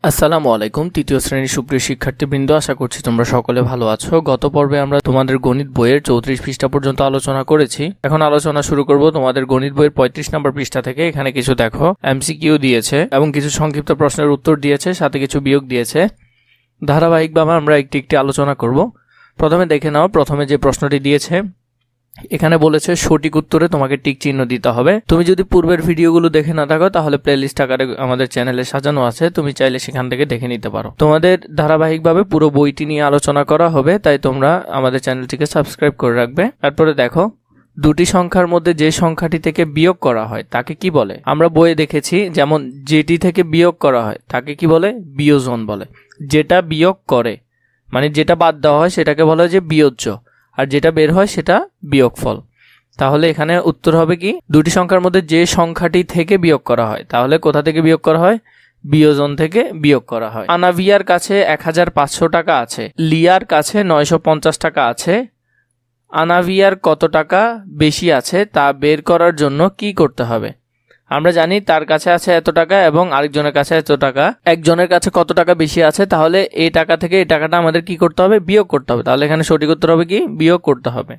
আসসালামু আলাইকুম। তৃতীয় শ্রেণীর সুপ্রিয় শিক্ষার্থীবৃন্দ, আশা করছি তোমরা সকলে ভালো আছো। গত পর্বে আমরা তোমাদের গণিত বইয়ের 34 পৃষ্ঠা পর্যন্ত আলোচনা করেছি। এখন আলোচনা শুরু করব তোমাদের গণিত বইয়ের 35 নম্বর পৃষ্ঠা থেকে। এখানে কিছু দেখো এমসিকিউ দিয়েছে এবং কিছু সংক্ষিপ্ত প্রশ্নের উত্তর দিয়েছে, সাথে কিছু বিয়োগ দিয়েছে। ধারাবাহিকভাবে আমরা একটি একটি আলোচনা করব। প্রথমে দেখে নাও, প্রথমে যে প্রশ্নটি দিয়েছে এখানে বলেছে সঠিক উত্তরে তোমাকে টিক চিহ্ন দিতে হবে। তুমি যদি পূর্বের ভিডিওগুলো দেখে না থাকো তাহলে প্লেলিস্ট আকারে আমাদের চ্যানেলে সাজানো আছে, তুমি চাইলে সেখান থেকে দেখে নিতে পারো। তোমাদের ধারাবাহিকভাবে পুরো বইটি নিয়ে আলোচনা করা হবে, তাই তোমরা আমাদের চ্যানেলটিকে সাবস্ক্রাইব করে রাখবে। তারপরে দেখো, দুটি সংখ্যার মধ্যে যে সংখ্যাটি থেকে বিয়োগ করা হয় তাকে কি বলে? আমরা বইয়ে দেখেছি, যেমন যেটি থেকে বিয়োগ করা হয় তাকে কি বলে? বিয়োজন বলে। যেটা বিয়োগ করে মানে যেটা বাদ দেওয়া হয় সেটাকে বলা হয় যে বিয়োজ্য, আর যেটা বের হয় সেটা বিয়োগফল। তাহলে এখানে উত্তর হবে কি? দুটি সংখ্যার মধ্যে যে সংখ্যাটি থেকে বিয়োগ করা হয়, তাহলে কোথা থেকে বিয়োগ করা হয়? বিয়োজন থেকে বিয়োগ করা হয়। আনাভিয়ার কাছে 1500 টাকা আছে, লিয়ার কাছে 950 টাকা আছে। আনাভিয়ার কত টাকা বেশি আছে তা বের করার জন্য কি করতে হবে? আমরা জানি তার কাছে আছে এত টাকা এবং আরেকজনের কাছে এত টাকা। একজনের কাছে কত টাকা বেশি আছে, তাহলে এই টাকা থেকে এই টাকাটা আমাদের কি করতে হবে? বিয়োগ করতে হবে। তাহলে এখানে সঠিক উত্তর হবে কি? বিয়োগ করতে হবে।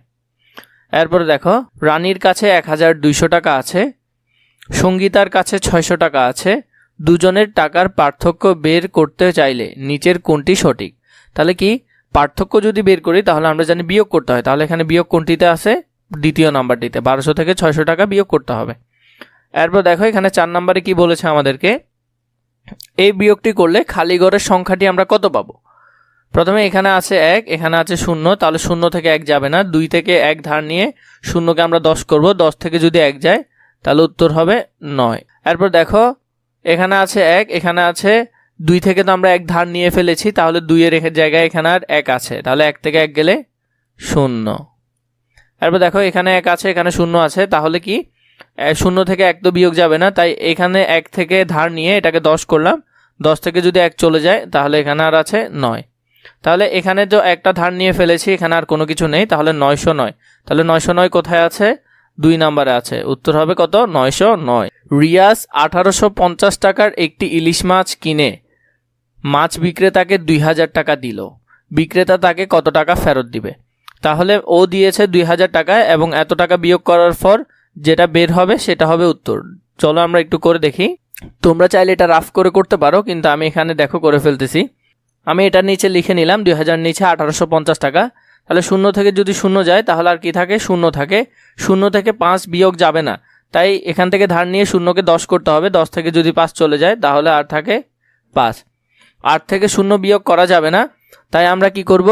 এরপরে দেখো, রানীর কাছে 1200 টাকা আছে, সঙ্গীতার কাছে 600 টাকা আছে। দুজনের টাকার পার্থক্য বের করতে চাইলে নিচের কোনটি সঠিক? তাহলে কি পার্থক্য যদি বের করি তাহলে আমরা জানি বিয়োগ করতে হয়। তাহলে এখানে বিয়োগ কোনটিতে আছে? দ্বিতীয় নাম্বারটিতে। 1200 থেকে 600 টাকা বিয়োগ করতে হবে। এরপর দেখো, এখানে 4 নম্বরে কি বলেছে আমাদেরকে? এই বিয়োগটি করলে খালি ঘরের সংখ্যাটি আমরা কত পাবো? প্রথমে এখানে আছে 1, এখানে আছে 0, তাহলে 0 থেকে 1 যাবে না। 2 থেকে 1 ধার নিয়ে 0কে আমরা 10 করব, 10 থেকে যদি 1 যায় তাহলে উত্তর হবে 9। এরপর দেখো, এখানে আছে 1, এখানে আছে 2 থেকে তো আমরা 1 ধার নিয়ে ফেলেছি, তাহলে 2 এর জায়গায় এখানে আর 1 আছে, তাহলে 1 থেকে 1 গেলে 0। এরপর দেখো, এখানে 1 আছে, এখানে 0 আছে, তাহলে কি 0 থেকে 1 তো বিয়োগ যাবে না, তাই এখানে 1 থেকে ধার নিয়ে এটাকে 10 করলাম। 10 থেকে যদি 1 চলে যায় তাহলে এখানে আর আছে 9। তাহলে এখানে তো একটা ধার নিয়ে ফেলেছি, এখানে আর কোনো কিছু নেই, তাহলে 909। তাহলে 909 কোথায় আছে? 2 নম্বরে আছে। উত্তর হবে কত? 909। রিয়াজ 1850 টাকার একটি ইলিশ মাছ কিনে মাছ বিক্রেতাকে 2000 টাকা দিল। বিক্রেতা তাকে কত টাকা ফেরত দিবে? তাহলে ও দিয়েছে 2000 টাকা এবং এত টাকা বিয়োগ করার পর যেটা বের হবে সেটা হবে উত্তর। চলো আমরা একটু করে দেখি। তোমরা চাইলে এটা রাফ করে করতে পারো, কিন্তু আমি এখানে দেখো করে ফেলতেছি। আমি এটার নিচে লিখে নিলাম 2000 নিচে 1850 টাকা। তাহলে 0 থেকে যদি 0 যায় তাহলে আর কি থাকে? 0 থাকে। 0 থেকে 5 বিয়োগ যাবে না, তাই এখান থেকে ধার নিয়ে 0কে 10 করতে হবে। 10 থেকে যদি 5 চলে যায় তাহলে আর থাকে 5। 8 থেকে 0 বিয়োগ করা যাবে না, তাই আমরা কি করব?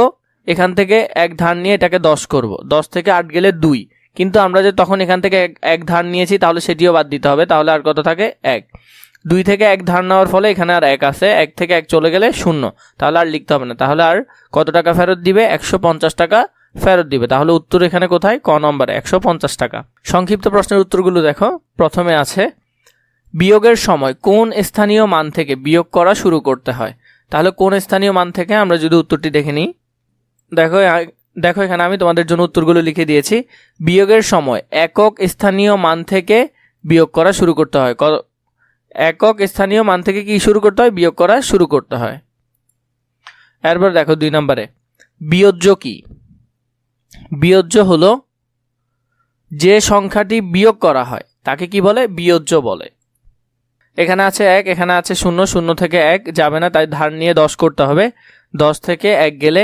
এখান থেকে 1 ধার নিয়ে এটাকে 10 করব। 10 থেকে 8 গেলে 2, কিন্তু আমরা যে তখন এখান থেকে 1 ধার নিয়েছি তাহলে সেটিও বাদ দিতে হবে, তাহলে আর কত থাকে? 1। 2 থেকে 1 ধার নেওয়ার ফলে এখানে আর 1 আছে, 1 থেকে 1 চলে গেলে 0, তাহলে আর লিখতে হবে না। তাহলে আর কত টাকা ফেরত দিবে? 150 টাকা ফেরত দিবে। তাহলে উত্তর এখানে কোথায়? ক নম্বরে 150 টাকা। সংক্ষিপ্ত প্রশ্নের উত্তরগুলো দেখো। প্রথমে আছে, বিয়োগের সময় কোন স্থানীয় মান থেকে বিয়োগ করা শুরু করতে হয়? তাহলে কোন স্থানীয় মান থেকে আমরা যদি উত্তরটি দেখে নিই, দেখো এখানে আমি তোমাদের জন্য উত্তরগুলো লিখে দিয়েছি। বিয়োগের সময় একক স্থানীয় মান থেকে বিয়োগ করা শুরু করতে হয়। একক স্থানীয় মান থেকে কি শুরু করতে হয়? বিয়োগ করা শুরু করতে হয়। এরপর দেখো 2 নম্বরে, বিয়োজ্য কি? বিয়োজ্য হলো যে সংখ্যাটি বিয়োগ করা হয় তাকে কি বলে? বিয়োজ্য বলে। এখানে আছে 1, এখানে আছে 0, 0 থেকে 1 যাবে না, তাই ধার নিয়ে 10 করতে হবে। 10 থেকে 1 গেলে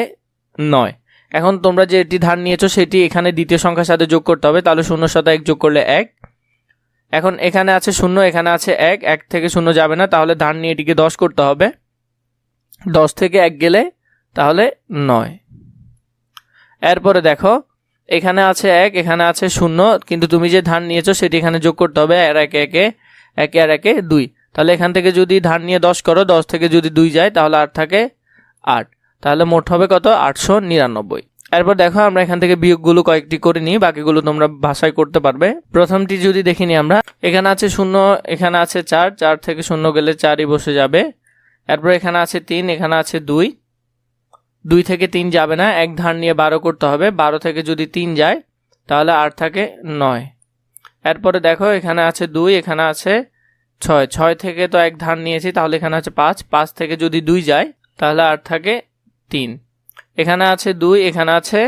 9। এখন তোমরা যে এটি ধার নিয়েছো সেটি এখানে দ্বিতীয় সংখ্যার সাথে যোগ করতে হবে, তাহলে 0 সাথে 1 যোগ করলে 1। এখন এখানে আছে 0, এখানে আছে 1, 1 থেকে 0 যাবে না, তাহলে ধার নিয়ে এটিকে 10 করতে হবে। 10 থেকে 1 গেলে তাহলে 9। এরপরে দেখো, এখানে আছে 1, এখানে আছে 0, কিন্তু তুমি যে ধার নিয়েছো সেটি এখানে যোগ করতে হবে। আর 1 আর 1 2, তাহলে এখান থেকে যদি ধার নিয়ে 10 করো, 10 থেকে যদি 2 যায় তাহলে আর থাকে 8, তাহলে মোট হবে কত? 899। এরপর দেখো, আমরা এখান থেকে বিয়োগগুলো কয়েকটি করে নিই, বাকিগুলো তোমরা ভাষায় করতে পারবে। প্রথমটি যদি দেখিনি আমরা, এখানে আছে 0, এখানে আছে 4, 4 থেকে 0 গেলে 4ই বসে যাবে। এরপর এখানে আছে 3, এখানে আছে 2, 2 থেকে 3 যাবে না, 1 ধার নিয়ে 12 করতে হবে। 12 থেকে যদি 3 যায় তাহলে আর থাকে 9। এরপরে দেখো, এখানে আছে 2, এখানে আছে ছয় থেকে তো এক ধার নিয়েছি, তাহলে এখানে আছে 5, 5 থেকে যদি 2 যায় তাহলে আর থাকে 3, এখানে আছে 2, এখানে আছে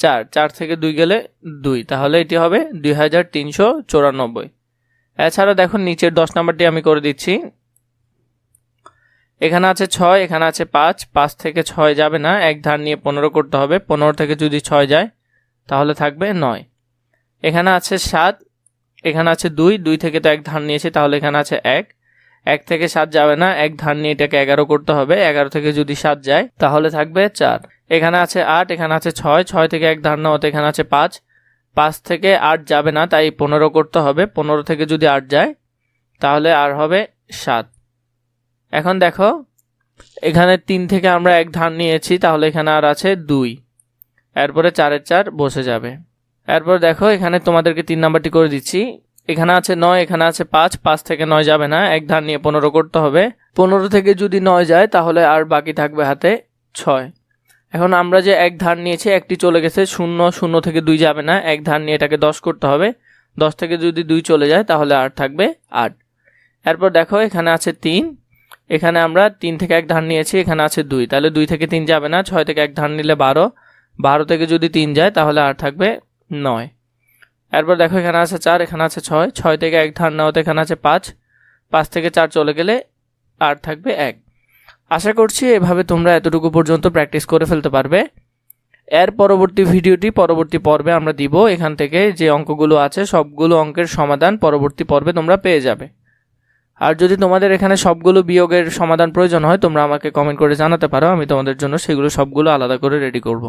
4, 4 থেকে 2 গেলে 2, তাহলে এটি হবে 2394। এছাড়া দেখো নিচের 10 নাম্বারটি আমি করে দিচ্ছি। এখানে আছে 6, এখানে আছে 5, 5 থেকে 6 যাবে না, এক ধার নিয়ে 15 করতে হবে, 15 থেকে যদি 6 যায় তাহলে থাকবে 9। এখানে আছে 7, এখানে আছে 2, 2 থেকে তো এক ধার নিয়েছি, তাহলে এখানে আছে 1, 1 থেকে 7 যাবে না, এক ধার নিয়ে এটাকে 11 করতে হবে, 11 থেকে যদি 7 যায় তাহলে থাকবে 4। এখানে আছে 8, এখানে আছে 6, 6 থেকে এক ধার নেওয়াতে এখানে আছে 5, 5 থেকে 8 যাবে না, তাই 15 করতে হবে, 15 থেকে যদি 8 যায় তাহলে আর হবে 7। এখন দেখো এখানে 3 থেকে আমরা এক ধার নিয়েছি, তাহলে এখানে আর আছে 2, এরপরে 4-এর 4 বসে যাবে। এরপর দেখো এখানে তোমাদেরকে 3 নাম্বারটি করে দিচ্ছি। এখানে আছে 9, এখানে আছে 5, 5 থেকে 9 যাবে না, এক ধার নিয়ে 15 করতে হবে, 15 থেকে যদি 9 যায় তাহলে আর বাকি থাকবে হাতে 6। এখন আমরা যে এক ধার নিয়েছি একটি চলে গেছে, 0, 0 থেকে 2 যাবে না, এক ধার নিয়ে এটাকে 10 করতে হবে, 10 থেকে যদি 2 চলে যায় তাহলে আর থাকবে 8। এরপর দেখো এখানে আছে 3, এখানে আমরা 3 থেকে এক ধার নিয়েছি, এখানে আছে 2, তাহলে 2 থেকে 3 যাবে না, 6 থেকে এক ধার নিলে 12, 12 থেকে যদি 3 যায় তাহলে আর থাকবে 9। এরপর দেখো এখানে আছে 4, এখানে আছে 6, 6 থেকে এক ধার নেওয়াতে এখানে আছে 5, 5 থেকে 4 চলে গেলে আর থাকবে 1। আশা করছি এভাবে তোমরা এতটুকু পর্যন্ত প্র্যাকটিস করে ফেলতে পারবে। এর পরবর্তী ভিডিওটি পরবর্তী পর্বে আমরা দিব, এখান থেকে যে অঙ্কগুলো আছে সবগুলো অঙ্কের সমাধান পরবর্তী পর্বে তোমরা পেয়ে যাবে। আর যদি তোমাদের এখানে সবগুলো বিয়োগের সমাধান প্রয়োজন হয় তোমরা আমাকে কমেন্ট করে জানাতে পারো, আমি তোমাদের জন্য সেগুলো সবগুলো আলাদা করে রেডি করব।